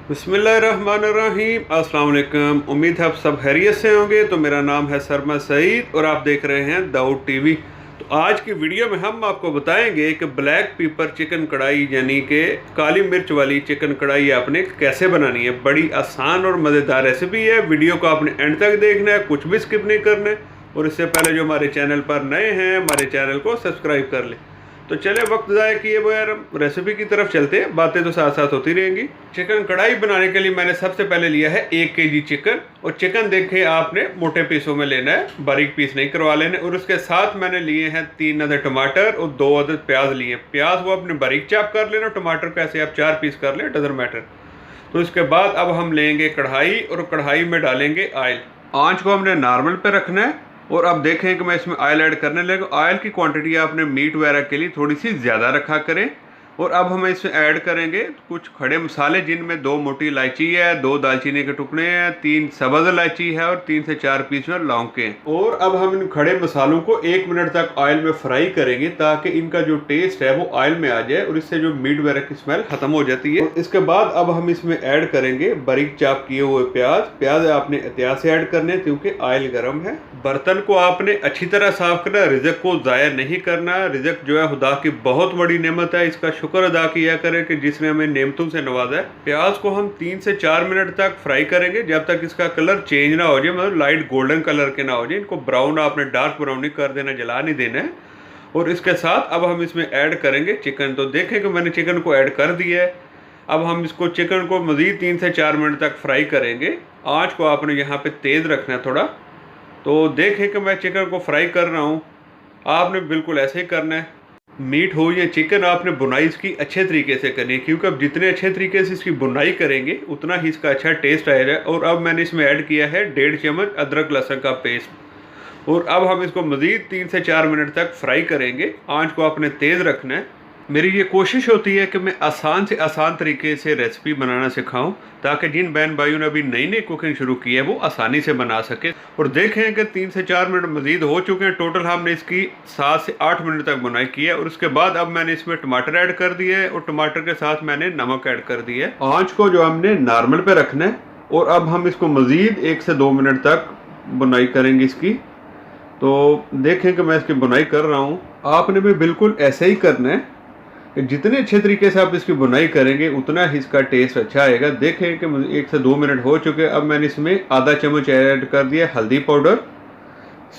बिस्मिल्लाहिर्रहमानिर्रहीम। अस्सलाम वालेकुम। उम्मीद है आप सब खैरियत से होंगे। तो मेरा नाम है सरमद सईद और आप देख रहे हैं दाऊद टीवी। तो आज की वीडियो में हम आपको बताएंगे कि ब्लैक पेपर चिकन कढ़ाई यानी कि काली मिर्च वाली चिकन कढ़ाई आपने कैसे बनानी है। बड़ी आसान और मज़ेदार रेसिपी है। वीडियो को आपने एंड तक देखना है, कुछ भी स्किप नहीं करना है। और इससे पहले जो हमारे चैनल पर नए हैं, हमारे चैनल को सब्सक्राइब कर लें। तो चले वक्त ज़ाया किए बगैर हम रेसिपी की तरफ चलते हैं। बातें तो साथ साथ होती रहेंगी। चिकन कढ़ाई बनाने के लिए मैंने सबसे पहले लिया है 1 केजी चिकन। और चिकन देखे आपने मोटे पीसों में लेना है, बारीक पीस नहीं करवा लेने। और उसके साथ मैंने लिए हैं 3 अदद टमाटर और 2 अदद प्याज लिए। प्याज को आपने बारीक चाप कर लेना, टमाटर को ऐसे आप 4 पीस कर लें, डजंट मैटर। तो इसके बाद अब हम लेंगे कढ़ाई और कढ़ाई में डालेंगे ऑयल। आंच को हमने नॉर्मल पे रखना है। और अब देखें कि मैं इसमें ऑयल ऐड करने लगा। ऑयल की क्वांटिटी आपने मीट वगैरह के लिए थोड़ी सी ज़्यादा रखा करें। और अब हम इसमें ऐड करेंगे कुछ खड़े मसाले, जिनमें 2 मोटी इलायची है, 2 दालचीनी के टुकड़े हैं, 3 सब्ज़ इलायची है और 3 से 4 पीस में लौंग के। और अब हम इन खड़े मसालों को 1 मिनट तक ऑयल में फ्राई करेंगे, ताकि इनका जो टेस्ट है वो ऑयल में आ जाए और इससे जो मीट वगैरह की स्मेल खत्म हो जाती है। और इसके बाद अब हम इसमें ऐड करेंगे बारीक चाप किए हुए प्याज। प्याज आपने एहतियात से ऐड करने, क्योंकि ऑयल गर्म है। बर्तन को आपने अच्छी तरह साफ करना, रिज़्क को ज़ाया नहीं करना। रिज़्क जो है खुदा की बहुत बड़ी नेमत है, इसका शुक्र अदा किया करें कि जिसने हमें नेमतों से नवाजा है। प्याज को हम 3 से 4 मिनट तक फ्राई करेंगे, जब तक इसका कलर चेंज ना हो जाए, मतलब लाइट गोल्डन कलर के ना हो जाए। इनको ब्राउन आपने डार्क ब्राउन नहीं कर देना, जला नहीं देना है। और इसके साथ अब हम इसमें ऐड करेंगे चिकन। तो देखें कि मैंने चिकन को ऐड कर दिया है। अब हम इसको चिकन को मज़ीद 3 से 4 मिनट तक फ्राई करेंगे। आँच को आपने यहाँ पे तेज़ रखना है थोड़ा। तो देखें कि मैं चिकन को फ्राई कर रहा हूँ, आपने बिल्कुल ऐसे ही करना है। मीट हो या चिकन, आपने बुनाई इसकी अच्छे तरीके से करनी है, क्योंकि अब जितने अच्छे तरीके से इसकी बुनाई करेंगे उतना ही इसका अच्छा टेस्ट आएगा। और अब मैंने इसमें ऐड किया है 1.5 चम्मच अदरक लहसुन का पेस्ट। और अब हम इसको मज़ीद 3 से 4 मिनट तक फ्राई करेंगे। आंच को आपने तेज़ रखना है। मेरी ये कोशिश होती है कि मैं आसान से आसान तरीके से रेसिपी बनाना सिखाऊं, ताकि जिन बहन भाइयों ने अभी नई नई कुकिंग शुरू की है वो आसानी से बना सके। और देखें कि 3 से 4 मिनट मज़ीद हो चुके हैं। टोटल हमने इसकी 7 से 8 मिनट तक बुनाई की है। और उसके बाद अब मैंने इसमें टमाटर ऐड कर दिए है और टमाटर के साथ मैंने नमक ऐड कर दिया है। आँच को जो हमने नॉर्मल पे रखना है। और अब हम इसको मज़ीद 1 से 2 मिनट तक बुनाई करेंगे इसकी। तो देखें कि मैं इसकी बुनाई कर रहा हूँ। आपने भी बिल्कुल ऐसे ही करना है। जितने अच्छे तरीके से आप इसकी बुनाई करेंगे उतना ही इसका टेस्ट अच्छा आएगा। देखें कि 1 से 2 मिनट हो चुके। अब मैंने इसमें आधा चम्मच ऐड कर दिया हल्दी पाउडर।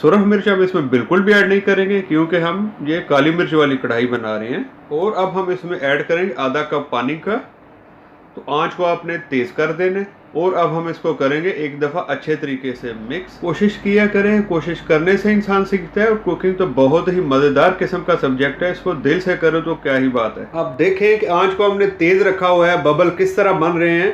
सुरख मिर्च हम इसमें बिल्कुल भी ऐड नहीं करेंगे, क्योंकि हम ये काली मिर्च वाली कढ़ाई बना रहे हैं। और अब हम इसमें ऐड करेंगे आधा कप पानी का। तो आंच को आपने तेज़ कर देना। और अब हम इसको करेंगे एक दफ़ा अच्छे तरीके से मिक्स। कोशिश किया करें, कोशिश करने से इंसान सीखता है। और कुकिंग तो बहुत ही मज़ेदार किस्म का सब्जेक्ट है, इसको दिल से करो तो क्या ही बात है। अब देखें कि आंच को हमने तेज़ रखा हुआ है, बबल किस तरह बन रहे हैं।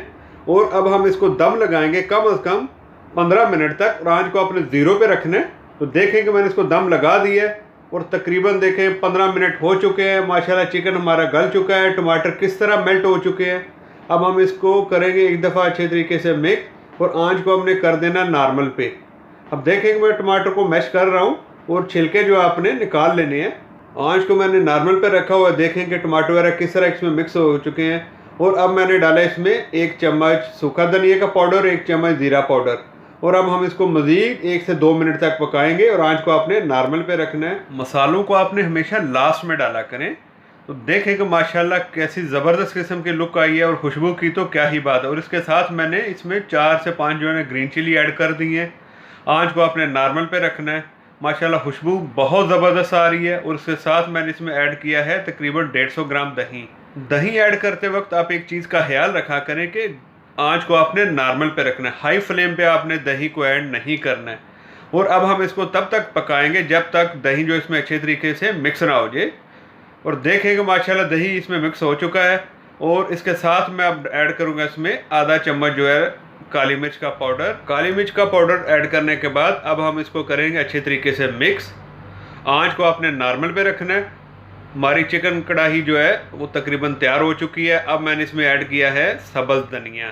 और अब हम इसको दम लगाएंगे कम अज़ कम 15 मिनट तक। और आंच को आपने 0 पे रखना है। तो देखें कि मैंने इसको दम लगा दिया है। और तकरीबन देखें 15 मिनट हो चुके हैं। माशाल्लाह चिकन हमारा गल चुका है, टमाटर किस तरह मेल्ट हो चुके हैं। अब हम इसको करेंगे एक दफ़ा अच्छे तरीके से मिक्स। और आंच को हमने कर देना नॉर्मल पे। अब देखेंगे मैं टमाटर को मैश कर रहा हूँ और छिलके जो आपने निकाल लेने हैं। आंच को मैंने नॉर्मल पे रखा हुआ है। देखेंगे टमाटर वगैरह किस तरह इसमें मिक्स हो चुके हैं। और अब मैंने डाला इसमें 1 चम्मच सूखा धनिया का पाउडर, 1 चम्मच ज़ीरा पाउडर। और अब हम इसको मज़ीद 1 से 2 मिनट तक पकाएंगे। और आंच को आपने नॉर्मल पे रखना है। मसालों को आपने हमेशा लास्ट में डाला करें। तो देखें कि माशाल्लाह कैसी ज़बरदस्त किस्म की लुक आई है। और खुशबू की तो क्या ही बात है। और इसके साथ मैंने इसमें 4 से 5 जो है ना ग्रीन चिली ऐड कर दी है। आंच को आपने नॉर्मल पे रखना है। माशाल्लाह खुशबू बहुत ज़बरदस्त आ रही है। और उसके साथ मैंने इसमें ऐड किया है तकरीबन 150 ग्राम दही। दही ऐड करते वक्त आप एक चीज़ का ख्याल रखा करें कि आंच को आपने नॉर्मल पे रखना है, हाई फ्लेम पे आपने दही को ऐड नहीं करना है। और अब हम इसको तब तक पकाएंगे जब तक दही जो इसमें अच्छे तरीके से मिक्स ना हो जाए। और देखेंगे माशाल्लाह दही इसमें मिक्स हो चुका है। और इसके साथ मैं अब ऐड करूँगा इसमें आधा चम्मच जो है काली मिर्च का पाउडर। काली मिर्च का पाउडर ऐड करने के बाद अब हम इसको करेंगे अच्छे तरीके से मिक्स। आंच को आपने नॉर्मल पे रखना है। हमारी चिकन कढ़ाई जो है वो तकरीबन तैयार हो चुकी है। अब मैंने इसमें ऐड किया है सब्ज़ धनिया।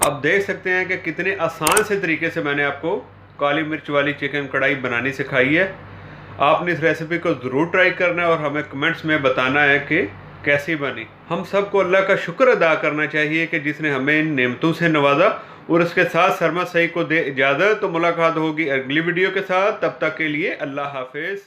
अब देख सकते हैं कि कितने आसान से तरीके से मैंने आपको काली मिर्च वाली चिकन कढ़ाई बनानी सिखाई है। आपने इस रेसिपी को ज़रूर ट्राई करना है और हमें कमेंट्स में बताना है कि कैसी बनी। हम सबको अल्लाह का शुक्र अदा करना चाहिए कि जिसने हमें इन नेमतों से नवाजा। और उसके साथ सरमद सईद को दे इजाज़त। तो मुलाकात होगी अगली वीडियो के साथ, तब तक के लिए अल्लाह हाफिज़।